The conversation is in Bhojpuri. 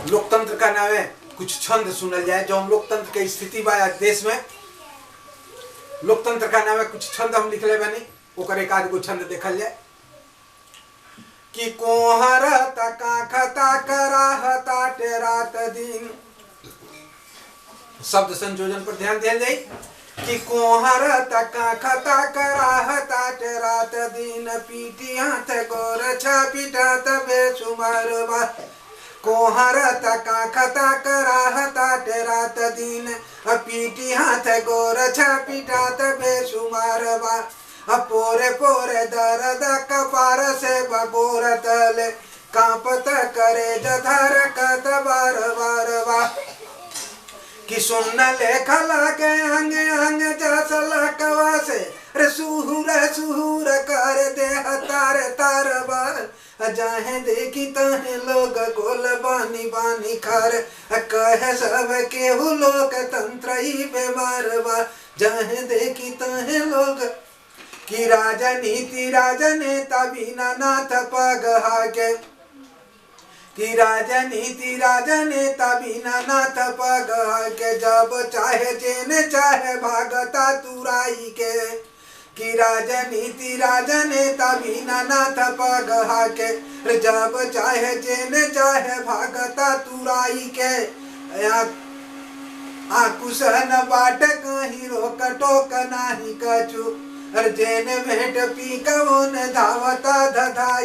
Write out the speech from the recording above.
लोकतंत्र का नाम है कुछ छंद सुनल जाए जो हम लोकतंत्र के स्थिति बा देश में। लोकतंत्र का नाम है कुछ छंद हम लिखले बानी, ओकर एक आध गो छंद देखल जाए कि कोहर तका खता कराहता रात दिन। शब्द संयोजन पर ध्यान दिया जाए कि कोहर तका खता कराहता रात दिन, पीटी हाथ गोर छपिटात बेसुमार बा। कोहर तका खता कराहता रात दिन, पीटी हाथ गोर छपिटात बेसुमार बा। पोरे पोरे दर्द कपार से बगोर तले, कांपत करे जधर कत बार बार बा। कि सुन लेख लागे अंग अंग जसल कवा से, रे सुहुर सुहुर कर दे तार तार बार। जाहे देखी तहे लोग गोल बानी बानी खार, कहे सब केहू लोक तंत्र ही बेमार बा। जाहे देखी तहे लोग कि राजनीति राजनेता बिना नाथ पग हाके, कि राजनीति राजनेता बिना नाथ पग हाके। जब चाहे जेने चाहे भागता तुराई के, कि राजनीति राजनेता बिना नाथ पग हाके। जब चाहे जेने चाहे भागता तुराई के, आकुशन बाट कहीं रोक टोक नाही कछु, जेने भेंट पी कौन धावता धधाई।